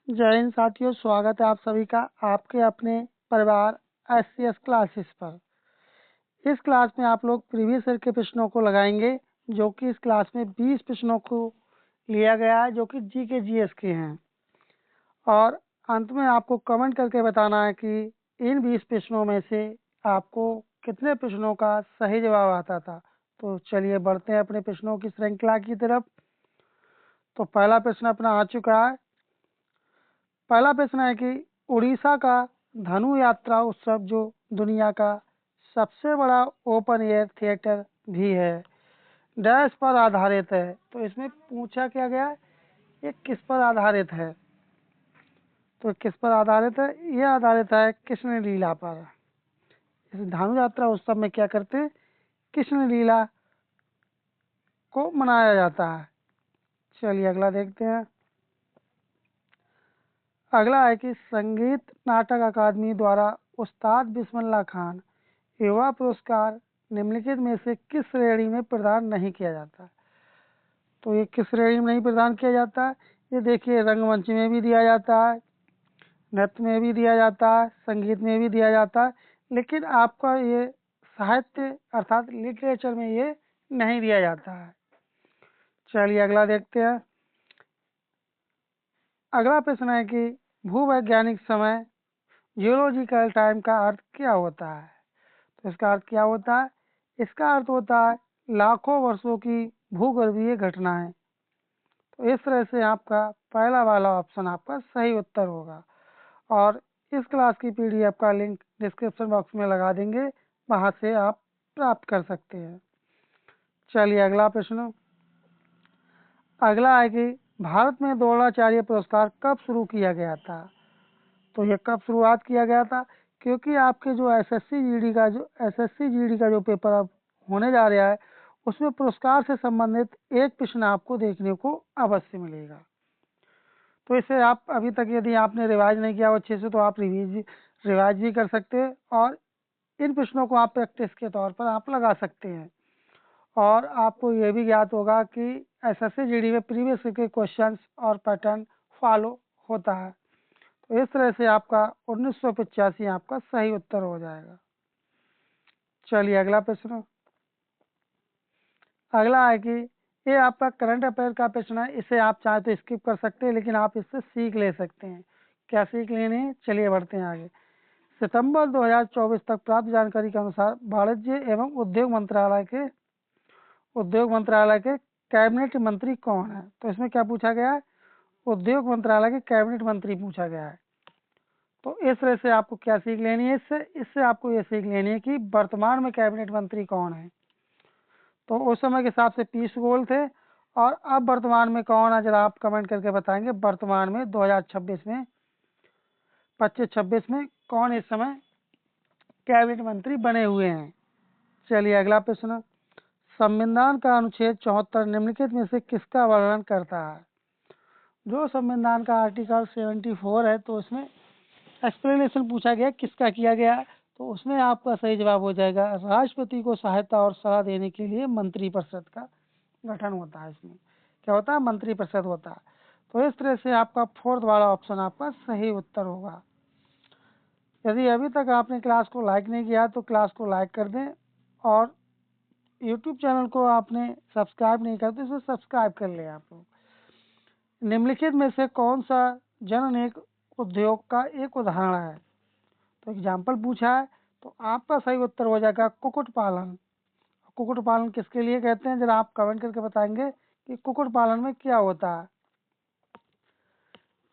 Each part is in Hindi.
जय हिंद साथियों, स्वागत है आप सभी का आपके अपने परिवार SCS क्लासेस पर। इस क्लास में आप लोग प्रीवियस ईयर के प्रश्नों को लगाएंगे, जो कि इस क्लास में 20 प्रश्नों को लिया गया है, जो कि GK GS के हैं। और अंत में आपको कमेंट करके बताना है कि इन 20 प्रश्नों में से आपको कितने प्रश्नों का सही जवाब आता था। तो चलिए बढ़ते हैं अपने प्रश्नों की श्रृंखला की तरफ। तो पहला प्रश्न अपना आ चुका है। पहला प्रश्न है कि उड़ीसा का धनु यात्रा उत्सव जो दुनिया का सबसे बड़ा ओपन एयर थिएटर भी है, डैश पर आधारित है। तो इसमें पूछा क्या गया है, ये किस पर आधारित है? तो किस पर आधारित है? ये आधारित है कृष्ण लीला पर। इस धनु यात्रा उत्सव में क्या करते हैं, कृष्ण लीला को मनाया जाता है। चलिए अगला देखते हैं। अगला है कि संगीत नाटक अकादमी द्वारा उस्ताद बिस्मिल्लाह खान युवा पुरस्कार निम्नलिखित में से किस श्रेणी में प्रदान नहीं किया जाता? तो ये किस श्रेणी में नहीं प्रदान किया जाता है? ये देखिए, रंगमंच में भी दिया जाता है, नृत्य में भी दिया जाता है, संगीत में भी दिया जाता है, लेकिन आपका ये साहित्य अर्थात लिटरेचर में ये नहीं दिया जाता है। चलिए अगला देखते हैं। अगला प्रश्न है कि भूवैज्ञानिक समय जियोलॉजिकल टाइम का अर्थ क्या होता है? तो इसका अर्थ क्या होता है? इसका अर्थ होता है लाखों वर्षों की भूगर्भीय घटनाएं। तो इस तरह से आपका पहला वाला ऑप्शन आपका सही उत्तर होगा। और इस क्लास की PDF का लिंक डिस्क्रिप्शन बॉक्स में लगा देंगे, वहां से आप प्राप्त कर सकते हैं। चलिए अगला प्रश्न। अगला है कि भारत में द्रोणाचार्य पुरस्कार कब शुरू किया गया था? तो ये कब शुरुआत किया गया था? क्योंकि आपके जो SSC GD का जो पेपर अब होने जा रहा है, उसमें पुरस्कार से संबंधित एक प्रश्न आपको देखने को अवश्य मिलेगा। तो इसे आप अभी तक यदि आपने रिवाइज नहीं किया हो अच्छे से, तो आप रिवाइज भी कर सकते हैं और इन प्रश्नों को आप प्रैक्टिस के तौर पर आप लगा सकते हैं। और आपको ये भी ज्ञात होगा कि SSC GD में प्रीवियस के क्वेश्चंस और पैटर्न फॉलो होता है। तो इस तरह से आपका 1985 आपका सही उत्तर हो जाएगा। चलिए अगला प्रश्न। अगला है कि ये आपका करंट अफेयर का प्रश्न है, इसे आप चाहे तो स्किप कर सकते हैं, लेकिन आप इससे सीख ले सकते हैं। क्या सीख लेनी है? चलिए बढ़ते हैं आगे। सितंबर 2024 तक प्राप्त जानकारी के अनुसार वाणिज्य एवं उद्योग मंत्रालय के कैबिनेट मंत्री कौन है? तो इसमें क्या पूछा गया है, उद्योग मंत्रालय के कैबिनेट मंत्री पूछा गया है। तो इस तरह से आपको क्या सीख लेनी है, इससे आपको ये सीख लेनी है कि वर्तमान में कैबिनेट मंत्री कौन है। तो उस समय के हिसाब से पीयूष गोयल थे, और अब वर्तमान में कौन है, जरा आप कमेंट करके बताएंगे। वर्तमान में 2026 में 25-26 में कौन इस समय कैबिनेट मंत्री बने हुए हैं? चलिए अगला प्रश्न। संविधान का अनुच्छेद 74 निम्नलिखित में से किसका वर्णन करता है? जो संविधान का आर्टिकल 74 है, तो उसमें एक्सप्लेनेशन पूछा गया किसका किया गया है। तो उसमें आपका सही जवाब हो जाएगा राष्ट्रपति को सहायता और सलाह देने के लिए मंत्रिपरिषद का गठन होता है। इसमें क्या होता है, मंत्रिपरिषद होता है। तो इस तरह से आपका फोर्थ वाला ऑप्शन आपका सही उत्तर होगा। यदि अभी तक आपने क्लास को लाइक नहीं किया तो क्लास को लाइक कर दें, और यूट्यूब चैनल को आपने सब्सक्राइब नहीं किया तो इसे सब्सक्राइब कर लें आप लोग। निम्नलिखित में से कौन सा जननेक उद्योग का एक उदाहरण है? तो एग्जाम्पल पूछा है, तो आपका सही उत्तर हो जाएगा कुक्कुट पालन। कुक्कुट पालन किसके लिए कहते हैं, जरा आप कमेंट करके बताएंगे कि कुक्कुट पालन में क्या होता है।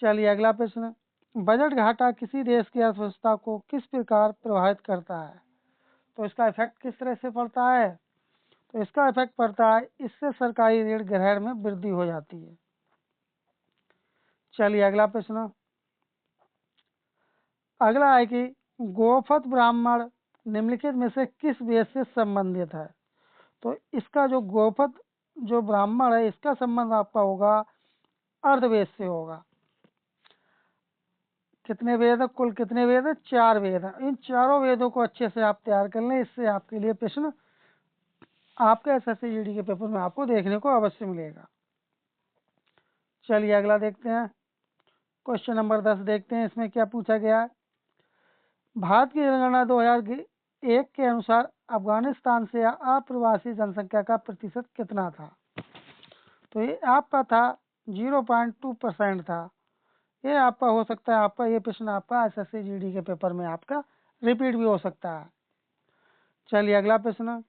चलिए अगला प्रश्न। बजट घाटा किसी देश की अर्थव्यवस्था को किस प्रकार प्रभावित करता है? तो इसका इफेक्ट किस तरह से पड़ता है? तो इसका इफेक्ट पड़ता है, इससे सरकारी ऋण ग्रहण में वृद्धि हो जाती है। चलिए अगला प्रश्न। अगला है कि गोपथ ब्राह्मण निम्नलिखित में से किस वेद से संबंधित है? तो इसका जो गोपथ जो ब्राह्मण है, इसका संबंध आपका होगा अर्धवेद से होगा। कितने वेद है? कुल कितने वेद है? 4 वेद है। इन चारों वेदों को अच्छे से आप तैयार कर लें, इससे आपके लिए प्रश्न आपके SSC GD के पेपर में आपको देखने को अवश्य मिलेगा। चलिए अगला देखते हैं। क्वेश्चन नंबर 10 देखते हैं, इसमें क्या पूछा गया है। भारत की जनगणना 2001 के अनुसार अफगानिस्तान से अप्रवासी जनसंख्या का प्रतिशत कितना था? तो ये आपका था 0.2% था। ये आपका हो सकता है, आपका ये प्रश्न आपका एसएससी जीडी के पेपर में आपका रिपीट भी हो सकता है। चलिए अगला प्रश्न।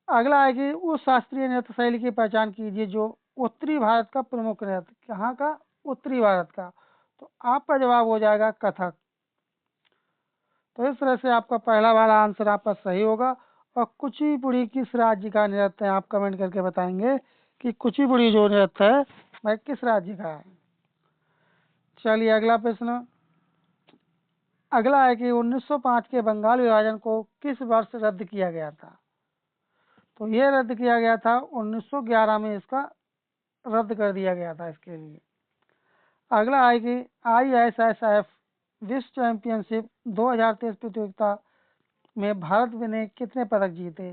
अगला है कि उस शास्त्रीय नृत्य शैली की पहचान कीजिए जो उत्तरी भारत का प्रमुख नृत्य, कहाँ का? उत्तरी भारत का। तो आपका जवाब हो जाएगा कथक। तो इस तरह से आपका पहला वाला आंसर आपका सही होगा। और कुचिपुड़ी किस राज्य का नृत्य है? आप कमेंट करके बताएंगे कि कुचिपुड़ी जो नृत्य है वह किस राज्य का है। चलिए अगला प्रश्न। अगला है कि 1905 के बंगाल विभाजन को किस वर्ष रद्द किया गया था? तो ये रद्द किया गया था 1911 में, इसका रद्द कर दिया गया था इसके लिए। अगला है कि ISSF विश्व चैंपियनशिप 2023 प्रतियोगिता में भारत ने कितने पदक जीते?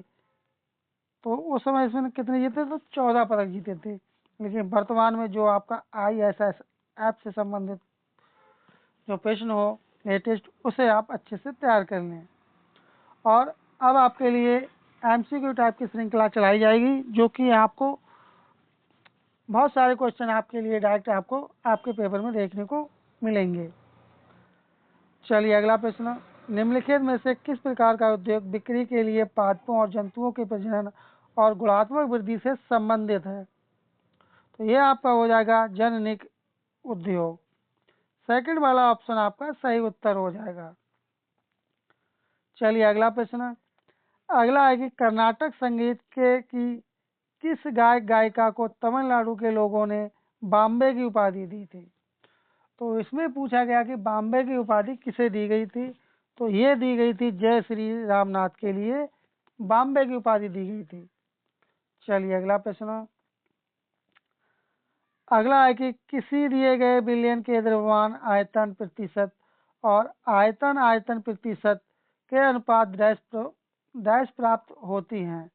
तो उस समय इसमें कितने जीते? तो 14 पदक जीते थे। लेकिन वर्तमान में जो आपका ISSF से संबंधित जो प्रश्न हो लेटेस्ट, उसे आप अच्छे से तैयार कर लें। और अब आपके लिए MCQ टाइप की श्रृंखला चलाई जाएगी, जो कि आपको बहुत सारे क्वेश्चन आपके लिए डायरेक्ट आपको आपके पेपर में देखने को मिलेंगे। चलिए अगला प्रश्न। निम्नलिखित में से किस प्रकार का उद्योग बिक्री के लिए पादपों और जंतुओं के प्रजनन और गुणात्मक वृद्धि से संबंधित है? तो ये आपका हो जाएगा जननिक उद्योग। सेकंड वाला ऑप्शन आपका सही उत्तर हो जाएगा। चलिए अगला प्रश्न। अगला है कि कर्नाटक संगीत के की किस गायक गायिका को तमिलनाडु के लोगों ने बॉम्बे की उपाधि दी थी? तो इसमें पूछा गया कि बॉम्बे की उपाधि किसे दी गई थी? तो ये दी गई थी जय श्री रामनाथ के लिए बॉम्बे की उपाधि दी गई थी। चलिए अगला प्रश्न। अगला है कि किसी दिए गए बिलियन के द्रव्यमान आयतन प्रतिशत और आयतन आयतन प्रतिशत के अनुपात डैश प्राप्त होती हैं,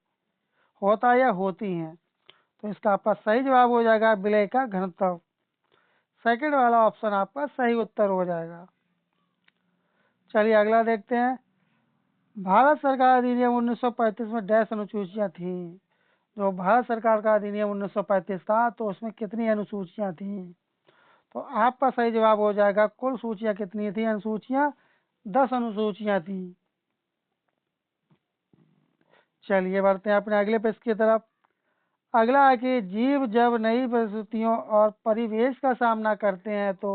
होता या होती हैं। तो इसका आपका सही जवाब हो जाएगा विलय का घनत्व। सेकंड वाला ऑप्शन आपका सही उत्तर हो जाएगा। चलिए अगला देखते हैं। भारत सरकार अधिनियम 1935 में डैश अनुसूचियां थी? जो भारत सरकार का अधिनियम 1935 था तो उसमें कितनी अनुसूचियां थी? तो आपका सही जवाब हो जाएगा कुल सूचियां कितनी थी? अनुसूचियां 10 अनुसूचियां थी। चलिए बढ़ते हैं अपने अगले प्रश्न की तरफ। अगला है कि जीव जब नई परिस्थितियों और परिवेश का सामना करते हैं तो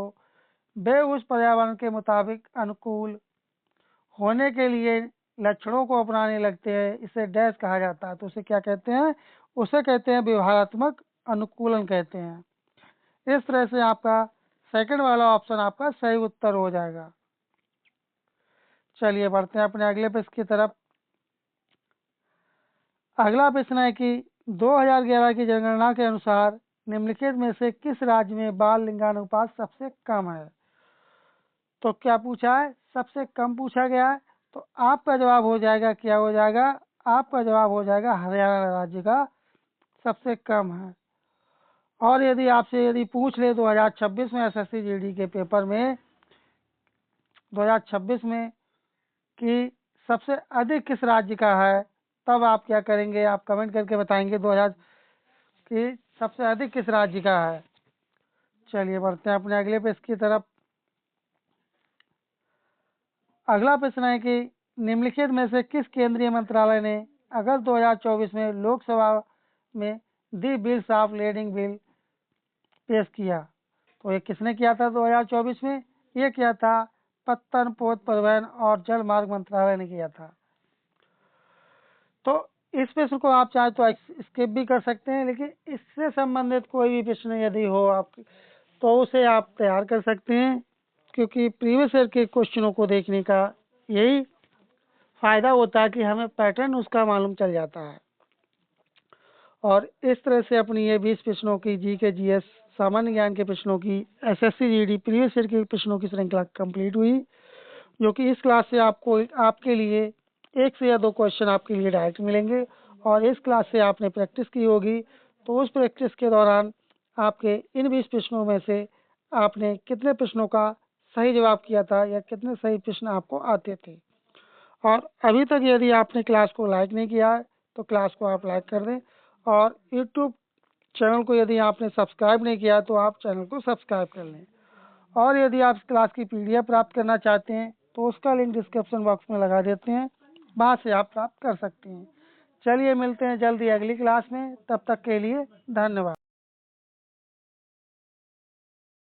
वे उस पर्यावरण के मुताबिक अनुकूल होने के लिए लक्षणों को अपनाने लगते हैं। इसे डैश कहा जाता है। तो उसे क्या कहते हैं? उसे कहते हैं व्यवहारात्मक अनुकूलन कहते हैं। इस तरह से आपका सेकंड वाला ऑप्शन आपका सही उत्तर हो जाएगा। चलिए बढ़ते हैं अपने अगले प्रश्न की तरफ। अगला प्रश्न है कि 2011 की जनगणना के अनुसार निम्नलिखित में से किस राज्य में बाल लिंगानुपात सबसे कम है? तो क्या पूछा है? सबसे कम पूछा गया है। तो आपका जवाब हो जाएगा, क्या हो जाएगा? आपका जवाब हो जाएगा हरियाणा राज्य का सबसे कम है। और यदि पूछ ले 2026 में एसएससी जीडी के पेपर में 2026 में कि सबसे अधिक किस राज्य का है, तब आप क्या करेंगे? आप कमेंट करके बताएंगे 2000 कि सबसे अधिक किस राज्य का है। चलिए बढ़ते हैं अपने अगले प्रश्न की तरफ। अगला प्रश्न है कि निम्नलिखित में से किस केंद्रीय मंत्रालय ने अगस्त 2024 में लोकसभा में दी बिल्स ऑफ लेडिंग बिल पेश किया? तो ये किसने किया था 2024 में? ये किया था पत्तन, पोत, परिवहन और जल मार्ग मंत्रालय ने किया था। तो इस प्रश्न को आप चाहे तो स्किप भी कर सकते हैं, लेकिन इससे संबंधित कोई भी प्रश्न यदि हो आप तो उसे आप तैयार कर सकते हैं, क्योंकि प्रीवियस ईयर के क्वेश्चनों को देखने का यही फायदा होता है कि हमें पैटर्न उसका मालूम चल जाता है। और इस तरह से अपनी ये 20 प्रश्नों की जीके जीएस सामान्य ज्ञान के प्रश्नों की एसएससी जीडी प्रीवियस ईयर के प्रश्नों की श्रृंखला कंप्लीट हुई, जो कि इस क्लास से आपको आपके लिए 1 से या 2 क्वेश्चन आपके लिए डायरेक्ट मिलेंगे। और इस क्लास से आपने प्रैक्टिस की होगी, तो उस प्रैक्टिस के दौरान आपके इन 20 प्रश्नों में से आपने कितने प्रश्नों का सही जवाब किया था या कितने सही प्रश्न आपको आते थे। और अभी तक यदि आपने क्लास को लाइक नहीं किया है तो क्लास को आप लाइक कर दें, और यूट्यूब चैनल को यदि आपने सब्सक्राइब नहीं किया तो आप चैनल को सब्सक्राइब कर लें। और यदि आप इस क्लास की PDF प्राप्त करना चाहते हैं तो उसका लिंक डिस्क्रिप्शन बॉक्स में लगा देते हैं, वहाँ से आप प्राप्त कर सकते हैं। चलिए मिलते हैं जल्दी अगली क्लास में, तब तक के लिए धन्यवाद।